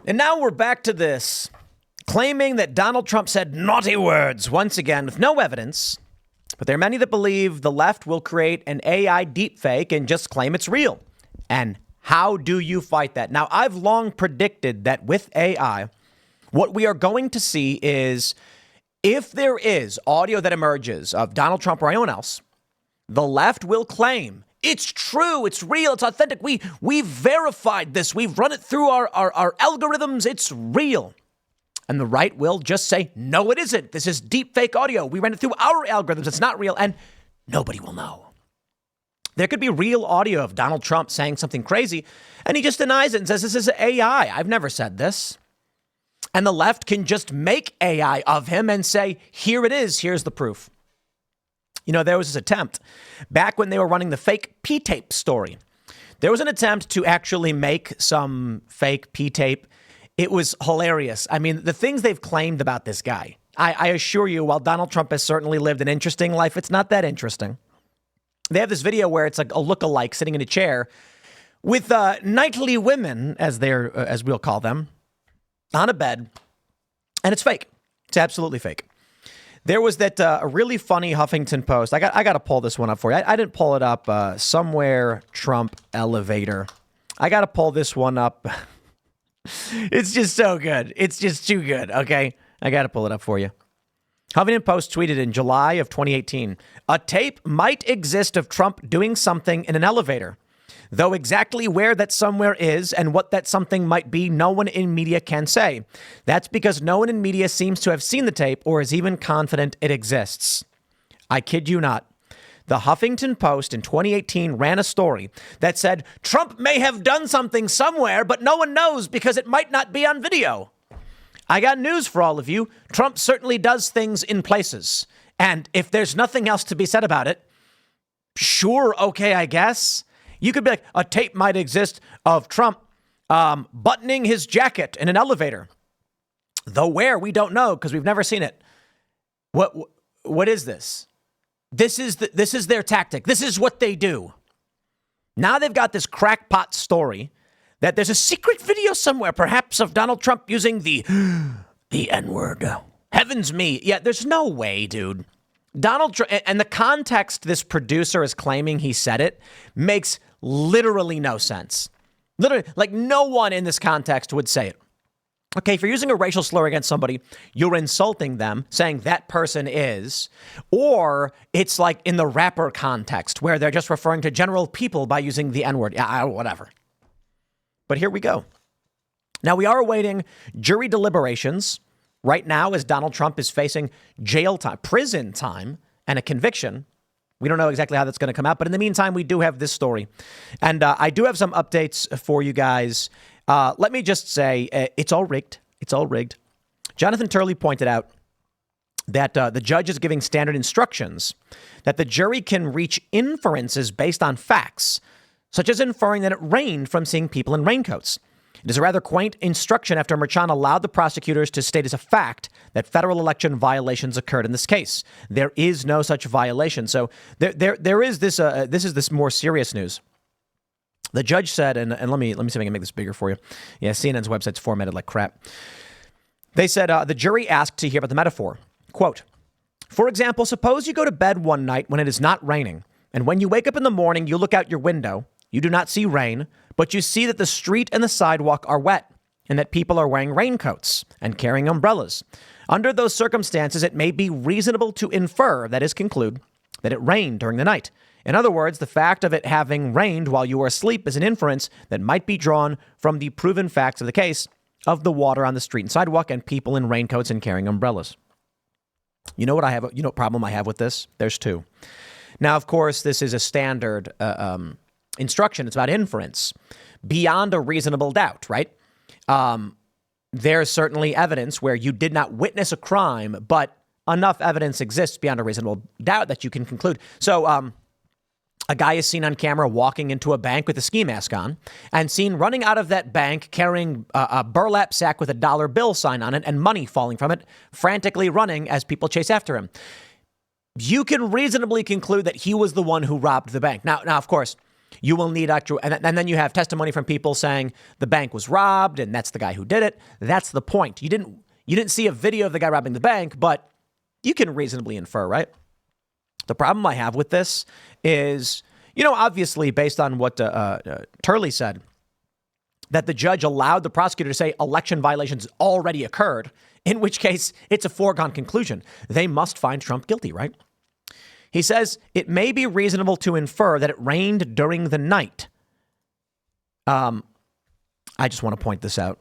And now we're back to this, claiming that Donald Trump said naughty words once again with no evidence. But there are many that believe the left will create an AI deepfake and just claim it's real. And how do you fight that? Now, I've long predicted that with AI, what we are going to see is if there is audio that emerges of Donald Trump or anyone else, the left will claim it's true, it's real, it's authentic. We've verified this. We've run it through our algorithms. It's real. And the right will just say, no, it isn't. This is deepfake audio. We ran it through our algorithms. It's not real. And nobody will know. There could be real audio of Donald Trump saying something crazy, and he just denies it and says, this is AI. I've never said this. And the left can just make AI of him and say, here it is. Here's the proof. You know, there was this attempt back when they were running the fake P-tape story. There was an attempt to actually make some fake P-tape. It was hilarious. I mean, the things they've claimed about this guy, I assure you, while Donald Trump has certainly lived an interesting life, it's not that interesting. They have this video where it's like a lookalike sitting in a chair with knightly women, as we'll call them, on a bed, and it's fake. It's absolutely fake. There was that a really funny Huffington Post. I got to pull this one up for you. I didn't pull it up somewhere. Trump elevator. I got to pull this one up. It's just so good. It's just too good. Okay, I got to pull it up for you. Huffington Post tweeted in July of 2018, a tape might exist of Trump doing something in an elevator. Though exactly where that somewhere is and what that something might be, no one in media can say. That's because no one in media seems to have seen the tape or is even confident it exists. I kid you not. The Huffington Post in 2018 ran a story that said Trump may have done something somewhere, but no one knows because it might not be on video. I got news for all of you. Trump certainly does things in places. And if there's nothing else to be said about it, sure, okay, I guess. You could be like, a tape might exist of Trump buttoning his jacket in an elevator. Though where, we don't know because we've never seen it. What is this? This is their tactic. This is what they do. Now they've got this crackpot story that there's a secret video somewhere, perhaps of Donald Trump using the N-word. Heavens me. Yeah, there's no way, dude. Donald Trump, and the context this producer is claiming he said it makes literally no sense. Literally, like no one in this context would say it. Okay, if you're using a racial slur against somebody, you're insulting them, saying that person is, or it's like in the rapper context where they're just referring to general people by using the N-word. Yeah, whatever. But here we go. Now, we are awaiting jury deliberations right now as Donald Trump is facing jail time, prison time, and a conviction. We don't know exactly how that's going to come out. But in the meantime, we do have this story. And I do have some updates for you guys. Let me just say it's all rigged. It's all rigged. Jonathan Turley pointed out that the judge is giving standard instructions that the jury can reach inferences based on facts, such as inferring that it rained from seeing people in raincoats. It is a rather quaint instruction after Merchan allowed the prosecutors to state as a fact that federal election violations occurred in this case. There is no such violation. So there is this. This is this more serious news. The judge said, and let me see if I can make this bigger for you. Yeah, CNN's website's formatted like crap. They said the jury asked to hear about the metaphor. Quote, for example, suppose you go to bed one night when it is not raining, and when you wake up in the morning, you look out your window. You do not see rain, but you see that the street and the sidewalk are wet and that people are wearing raincoats and carrying umbrellas. Under those circumstances, it may be reasonable to infer, that is, conclude, that it rained during the night. In other words, the fact of it having rained while you were asleep is an inference that might be drawn from the proven facts of the case of the water on the street and sidewalk and people in raincoats and carrying umbrellas. You know what I have? You know what problem I have with this? There's two. Now, of course, this is a standard instruction. It's about inference beyond a reasonable doubt, right? There's certainly evidence where you did not witness a crime, but enough evidence exists beyond a reasonable doubt that you can conclude. So a guy is seen on camera walking into a bank with a ski mask on and seen running out of that bank carrying a burlap sack with a dollar bill sign on it and money falling from it, frantically running as people chase after him. You can reasonably conclude that he was the one who robbed the bank. Now, of course, You will need actual, and then you have testimony from people saying the bank was robbed and that's the guy who did it. That's the point. You didn't see a video of the guy robbing the bank, but you can reasonably infer, right? The problem I have with this is, obviously based on what Turley said, that the judge allowed the prosecutor to say election violations already occurred, in which case it's a foregone conclusion. They must find Trump guilty, right? He says it may be reasonable to infer that it rained during the night. I just want to point this out.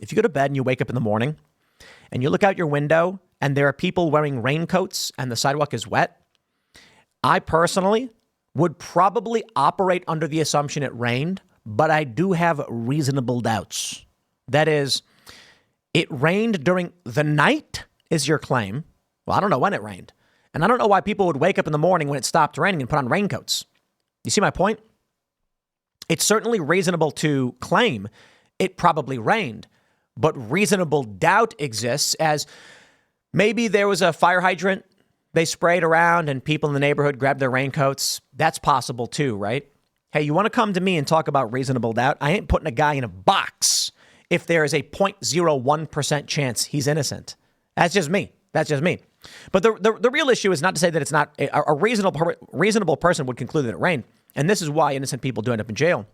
If you go to bed and you wake up in the morning and you look out your window and there are people wearing raincoats and the sidewalk is wet, I personally would probably operate under the assumption it rained, but I do have reasonable doubts. That is, it rained during the night is your claim. Well, I don't know when it rained. And I don't know why people would wake up in the morning when it stopped raining and put on raincoats. You see my point? It's certainly reasonable to claim it probably rained, but reasonable doubt exists as maybe there was a fire hydrant they sprayed around and people in the neighborhood grabbed their raincoats. That's possible too, right? Hey, you want to come to me and talk about reasonable doubt? I ain't putting a guy in a box if there is a 0.01% chance he's innocent. That's just me. But the real issue is not to say that it's not a reasonable person would conclude that it rained. And this is why innocent people do end up in jail.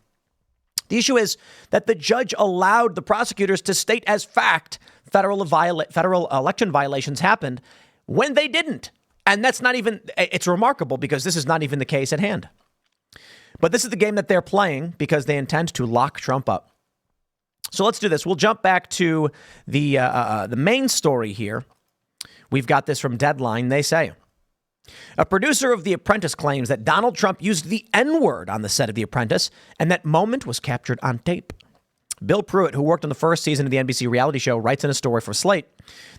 The issue is that the judge allowed the prosecutors to state as fact federal election violations happened when they didn't. And that's not even, it's remarkable because this is not even the case at hand. But this is the game that they're playing because they intend to lock Trump up. So let's do this. We'll jump back to the main story here. We've got this from Deadline. They say, a producer of The Apprentice claims that Donald Trump used the N-word on the set of The Apprentice, and that moment was captured on tape. Bill Pruitt, who worked on the first season of the NBC reality show, writes in a story for Slate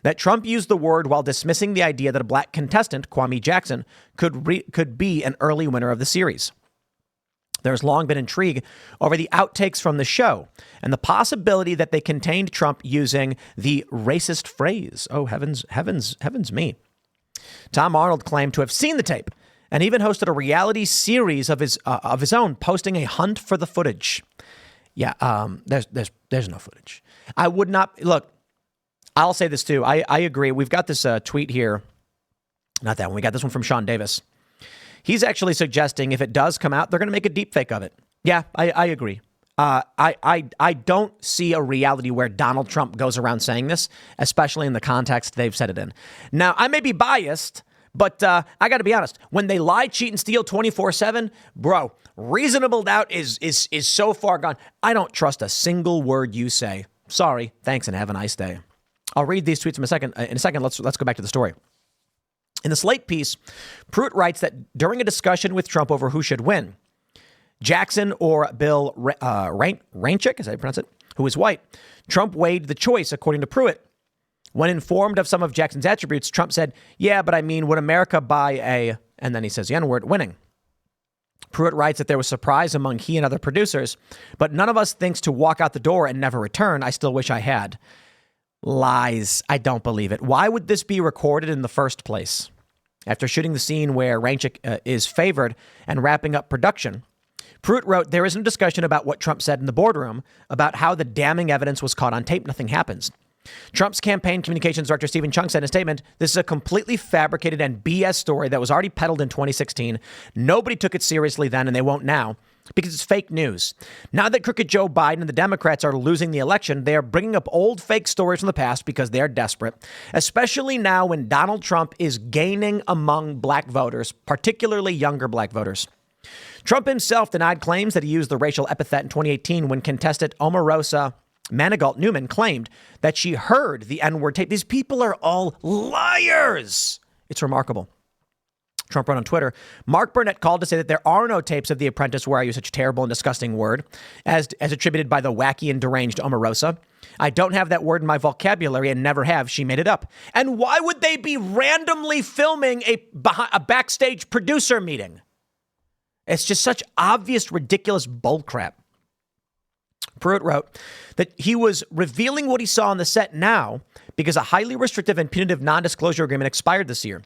that Trump used the word while dismissing the idea that a black contestant, Kwame Jackson, could be an early winner of the series. There's long been intrigue over the outtakes from the show and the possibility that they contained Trump using the racist phrase. Oh, heavens me. Tom Arnold claimed to have seen the tape and even hosted a reality series of his own, posting a hunt for the footage. Yeah, there's no footage. I would not look. I'll say this too. I agree. We've got this tweet here. Not that one. We got this one from Sean Davis. He's actually suggesting if it does come out, they're going to make a deepfake of it. Yeah, I agree. I don't see a reality where Donald Trump goes around saying this, especially in the context they've said it in. Now, I may be biased, but I got to be honest. When they lie, cheat, and steal 24/7, bro, reasonable doubt is so far gone. I don't trust a single word you say. Sorry. Thanks, and have a nice day. I'll read these tweets in a second. Let's go back to the story. In the Slate piece, Pruitt writes that during a discussion with Trump over who should win, Jackson or Bill Rainchick, as I pronounce it, who is white, Trump weighed the choice, according to Pruitt. When informed of some of Jackson's attributes, Trump said, yeah, but I mean, would America buy a, and then he says the N-word, winning. Pruitt writes that there was surprise among he and other producers, but none of us thinks to walk out the door and never return. I still wish I had. Lies. I don't believe it. Why would this be recorded in the first place? After shooting the scene where Rainchick is favored and wrapping up production, Pruitt wrote, there is no discussion about what Trump said in the boardroom about how the damning evidence was caught on tape. Nothing happens. Trump's campaign communications director, Stephen Chung, said in a statement, this is a completely fabricated and BS story that was already peddled in 2016. Nobody took it seriously then, and they won't now, because it's fake news. Now that crooked Joe Biden and the Democrats are losing the election, they are bringing up old fake stories from the past because they're desperate, especially now when Donald Trump is gaining among black voters, particularly younger black voters. Trump himself denied claims that he used the racial epithet in 2018 when contestant Omarosa Manigault Newman claimed that she heard the N-word tape. These people are all liars. It's remarkable. Trump wrote on Twitter, Mark Burnett called to say that there are no tapes of The Apprentice where I use such a terrible and disgusting word as attributed by the wacky and deranged Omarosa. I don't have that word in my vocabulary and never have. She made it up. And why would they be randomly filming a backstage producer meeting? It's just such obvious, ridiculous bullcrap. Pruitt wrote that he was revealing what he saw on the set now because a highly restrictive and punitive non-disclosure agreement expired this year.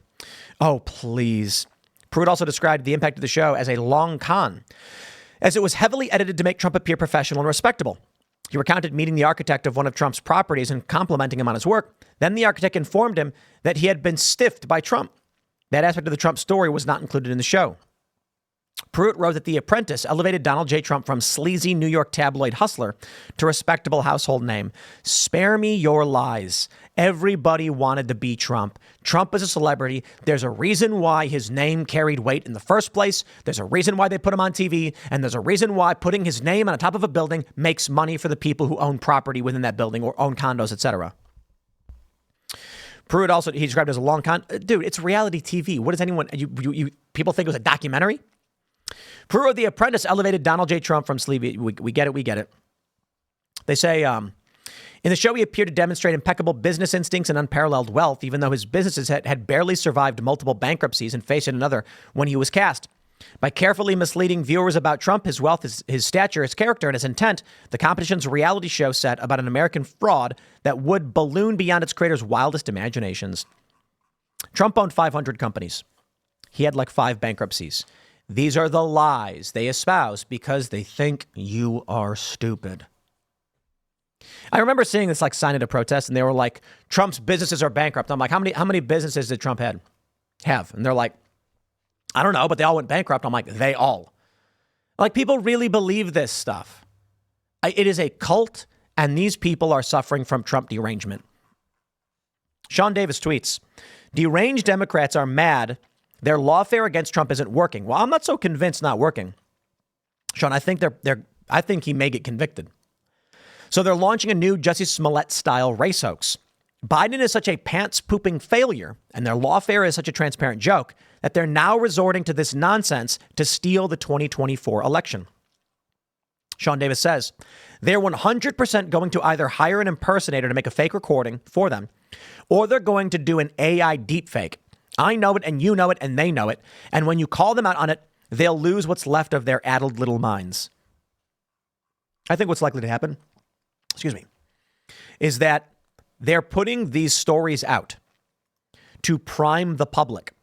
Oh, please. Pruitt also described the impact of the show as a long con, as it was heavily edited to make Trump appear professional and respectable. He recounted meeting the architect of one of Trump's properties and complimenting him on his work. Then the architect informed him that he had been stiffed by Trump. That aspect of the Trump story was not included in the show. Pruitt wrote that The Apprentice elevated Donald J. Trump from sleazy New York tabloid hustler to respectable household name. Spare me your lies. Everybody wanted to be Trump. Trump is a celebrity. There's a reason why his name carried weight in the first place. There's a reason why they put him on TV. And there's a reason why putting his name on the top of a building makes money for the people who own property within that building or own condos, etc. Pruitt also, he described it as a long con. Dude, it's reality TV. What does anyone, people think it was a documentary? Pruitt wrote The Apprentice elevated Donald J. Trump from sleazy. We get it. They say, in the show, he appeared to demonstrate impeccable business instincts and unparalleled wealth, even though his businesses had barely survived multiple bankruptcies and faced another when he was cast. By carefully misleading viewers about Trump, his wealth, his stature, his character, and his intent, the competition's reality show set about an American fraud that would balloon beyond its creator's wildest imaginations. Trump owned 500 companies. He had like 5 bankruptcies. These are the lies they espouse because they think you are stupid. I remember seeing this like sign at a protest, and they were like, Trump's businesses are bankrupt. I'm like, how many businesses did Trump have? And they're like, I don't know, but they all went bankrupt. I'm like, they all. Like, people really believe this stuff. It is a cult, and these people are suffering from Trump derangement. Sean Davis tweets, deranged Democrats are mad their lawfare against Trump isn't working. Well, I'm not so convinced not working. Sean, I think I think he may get convicted. So they're launching a new Jussie Smollett-style race hoax. Biden is such a pants-pooping failure, and their lawfare is such a transparent joke, that they're now resorting to this nonsense to steal the 2024 election. Sean Davis says, they're 100% going to either hire an impersonator to make a fake recording for them, or they're going to do an AI deepfake. I know it, and you know it, and they know it. And when you call them out on it, they'll lose what's left of their addled little minds. I think what's likely to happen, is that they're putting these stories out to prime the public.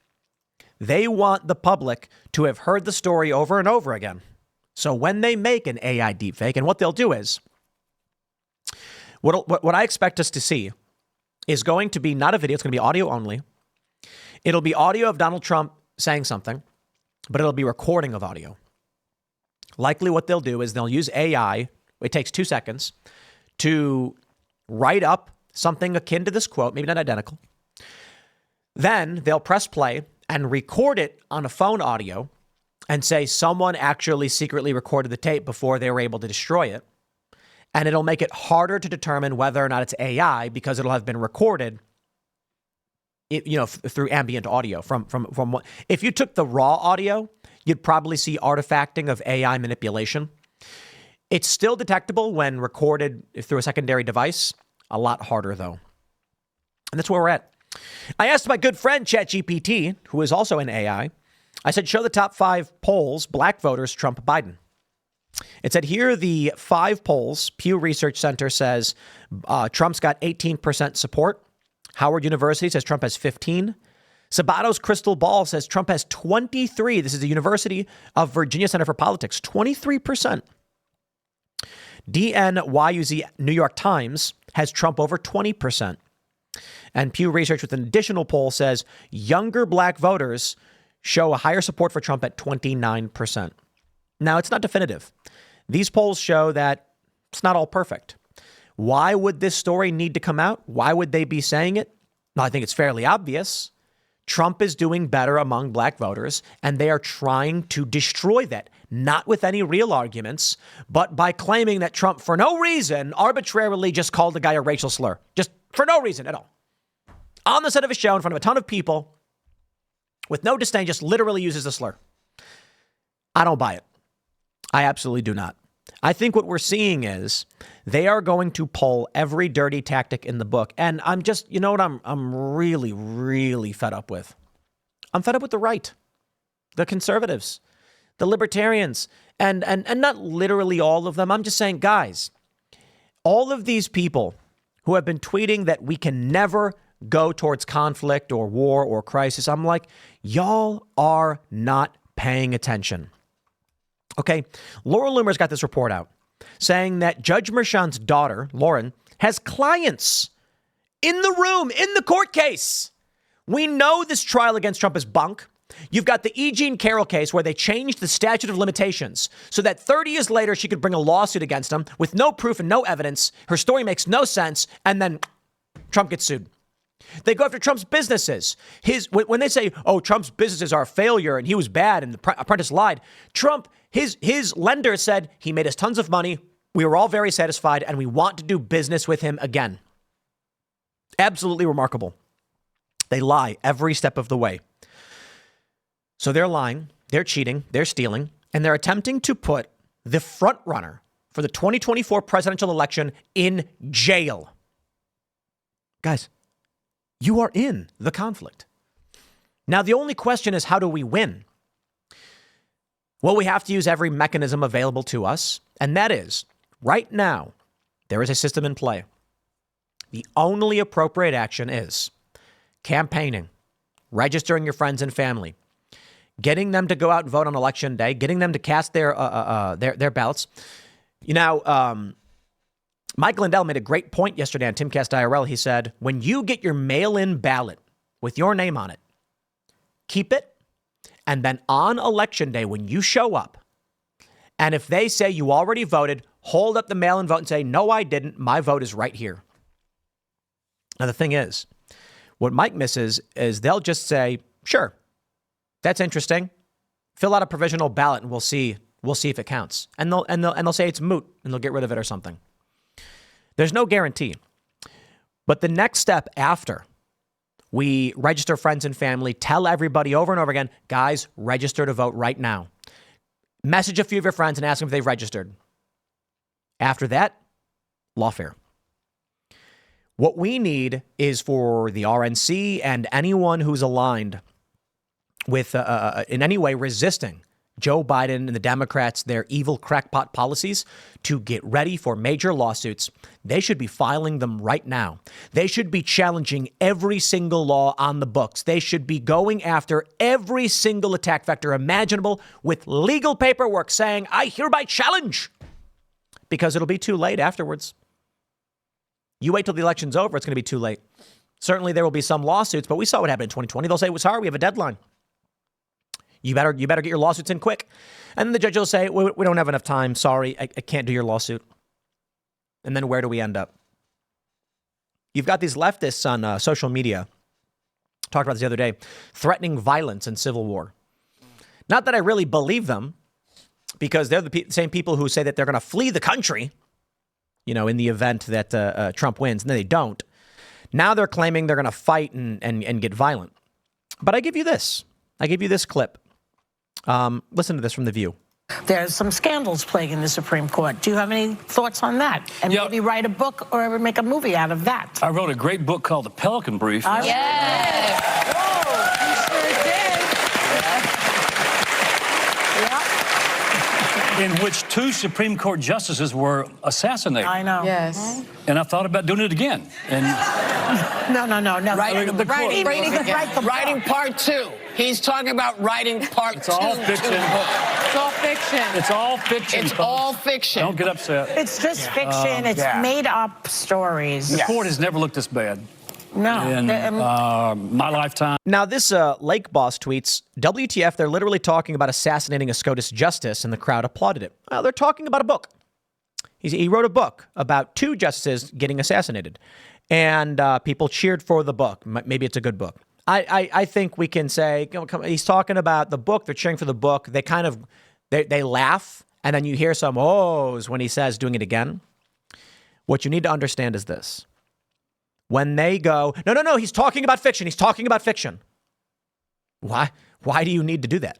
They want the public to have heard the story over and over again. So when they make an AI deepfake, and what they'll do is, what I expect us to see is going to be not a video, it's going to be audio only. It'll be audio of Donald Trump saying something, but it'll be recording of audio. Likely what they'll do is they'll use AI. It takes 2 seconds to write up something akin to this quote, maybe not identical. Then they'll press play and record it on a phone audio and say someone actually secretly recorded the tape before they were able to destroy it. And it'll make it harder to determine whether or not it's AI because it'll have been recorded through ambient audio from what, if you took the raw audio, you'd probably see artifacting of AI manipulation. It's still detectable when recorded through a secondary device. A lot harder, though. And that's where we're at. I asked my good friend ChatGPT, who is also an AI. I said, show the top 5 polls, black voters, Trump, Biden. It said, here are the 5 polls. Pew Research Center says Trump's got 18% support. Howard University says Trump has 15. Sabato's crystal ball says Trump has 23. This is the University of Virginia Center for Politics, 23%. DNYUZ New York Times has Trump over 20%. And Pew Research with an additional poll says younger black voters show a higher support for Trump at 29%. Now, it's not definitive. These polls show that it's not all perfect. Why would this story need to come out? Why would they be saying it? No, I think it's fairly obvious. Trump is doing better among black voters, and they are trying to destroy that, not with any real arguments, but by claiming that Trump, for no reason, arbitrarily just called the guy a racial slur, just for no reason at all. On the set of a show in front of a ton of people, with no disdain, just literally uses the slur. I don't buy it. I absolutely do not. I think what we're seeing is they are going to pull every dirty tactic in the book. And I'm just, you know what I'm really, really fed up with? I'm fed up with the right, the conservatives, the libertarians, and not literally all of them. I'm just saying, guys, all of these people who have been tweeting that we can never go towards conflict or war or crisis. I'm like, y'all are not paying attention. Okay, Laura Loomer's got this report out saying that Judge Merchan's daughter, Lauren, has clients in the room, in the court case. We know this trial against Trump is bunk. You've got the E. Jean Carroll case where they changed the statute of limitations so that 30 years later she could bring a lawsuit against him with no proof and no evidence. Her story makes no sense. And then Trump gets sued. They go after Trump's businesses. When they say, oh, Trump's businesses are a failure and he was bad and the Apprentice lied, Trump, his lender said he made us tons of money. We were all very satisfied and we want to do business with him again. Absolutely remarkable. They lie every step of the way. So they're lying, they're cheating, they're stealing, and they're attempting to put the front runner for the 2024 presidential election in jail. Guys, you are in the conflict. Now, the only question is, how do we win? Well, we have to use every mechanism available to us. And that is, right now, there is a system in play. The only appropriate action is campaigning, registering your friends and family, getting them to go out and vote on election day, getting them to cast their ballots. You know, Mike Lindell made a great point yesterday on Timcast IRL. He said, when you get your mail-in ballot with your name on it, keep it. And then on election day, when you show up, and if they say you already voted, hold up the mail-in vote and say, no, I didn't. My vote is right here. Now, the thing is, what Mike misses is they'll just say, sure, that's interesting. Fill out a provisional ballot and we'll see if it counts. And they'll say it's moot and they'll get rid of it or something. There's no guarantee. But the next step after we register friends and family, tell everybody over and over again, guys, register to vote right now. Message a few of your friends and ask them if they've registered. After that, lawfare. What we need is for the RNC and anyone who's aligned with in any way resisting Joe Biden and the Democrats, their evil crackpot policies, to get ready for major lawsuits. They should be filing them right now. They should be challenging every single law on the books. They should be going after every single attack vector imaginable with legal paperwork saying, I hereby challenge, because it'll be too late afterwards. You wait till the election's over, it's going to be too late. Certainly there will be some lawsuits, but we saw what happened in 2020. They'll say, well, sorry, we have a deadline. You better get your lawsuits in quick. And then the judge will say, we don't have enough time. Sorry, I can't do your lawsuit. And then where do we end up? You've got these leftists on social media, talked about this the other day, threatening violence and civil war. Not that I really believe them, because they're the same people who say that they're going to flee the country, you know, in the event that Trump wins. And then they don't. Now they're claiming they're going to fight and get violent. But I give you this. I give you this clip. Listen to this from The View. There's some scandals plaguing the Supreme Court. Do you have any thoughts on that? And maybe write a book or ever make a movie out of that? I wrote a great book called The Pelican Brief. Yes. Whoa, you sure did. In which 2 Supreme Court justices were assassinated. I know. Yes. And I thought about doing it again. And No. Writing part 2. He's talking about writing part 2. it's all fiction. It's all fiction. It's all fiction. It's folks. all fiction. Don't get upset. It's just fiction. It's made up stories. The court has never looked this bad No. in my lifetime. Now, this Lake boss tweets, WTF, they're literally talking about assassinating a SCOTUS justice, and the crowd applauded it. Well, they're talking about a book. He wrote a book about 2 justices getting assassinated, and people cheered for the book. Maybe it's a good book. I think we can say, you know, he's talking about the book. They're cheering for the book. They kind of, they laugh, and then you hear some ohs when he says doing it again. What you need to understand is this. When they go, no, he's talking about fiction. He's talking about fiction. Why do you need to do that?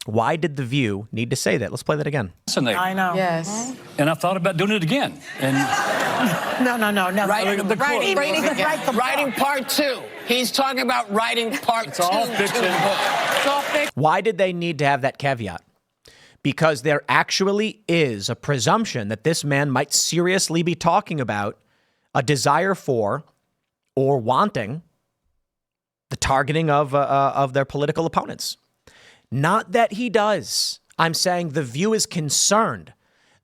Why did The View need to say that? Let's play that again. I know. Yes. And I thought about doing it again. And No. Writing part 2. He's talking about writing part 2. it's all fiction. It's all fiction. Why did they need to have that caveat? Because there actually is a presumption that this man might seriously be talking about a desire for or wanting the targeting of their political opponents. Not that he does. I'm saying the View is concerned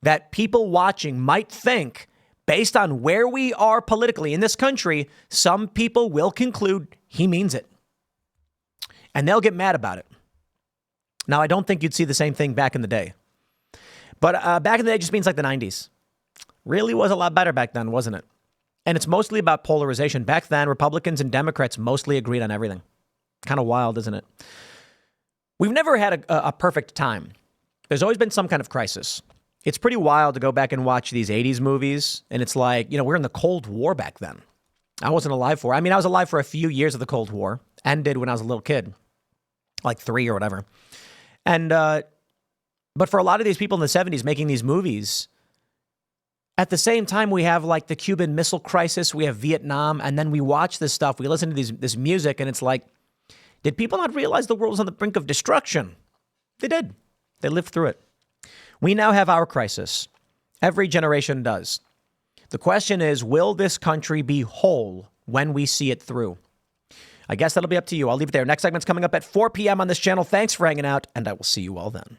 that people watching might think, based on where we are politically in this country, some people will conclude he means it. And they'll get mad about it. Now, I don't think you'd see the same thing back in the day. But back in the day just means like the 90s. Really was a lot better back then, wasn't it? And it's mostly about polarization. Back then, Republicans and Democrats mostly agreed on everything. Kind of wild, isn't it? We've never had a perfect time. There's always been some kind of crisis. It's pretty wild to go back and watch these 80s movies. And it's like, we're in the Cold War back then. I wasn't alive for it. I mean, I was alive for a few years of the Cold War. Ended when I was a little kid, like 3 or whatever. And, but for a lot of these people in the 70s making these movies, at the same time, we have like the Cuban Missile Crisis, we have Vietnam, and then we watch this stuff, we listen to this music, and it's like, did people not realize the world was on the brink of destruction? They did. They lived through it. We now have our crisis. Every generation does. The question is, will this country be whole when we see it through? I guess that'll be up to you. I'll leave it there. Next segment's coming up at 4 p.m. on this channel. Thanks for hanging out, and I will see you all then.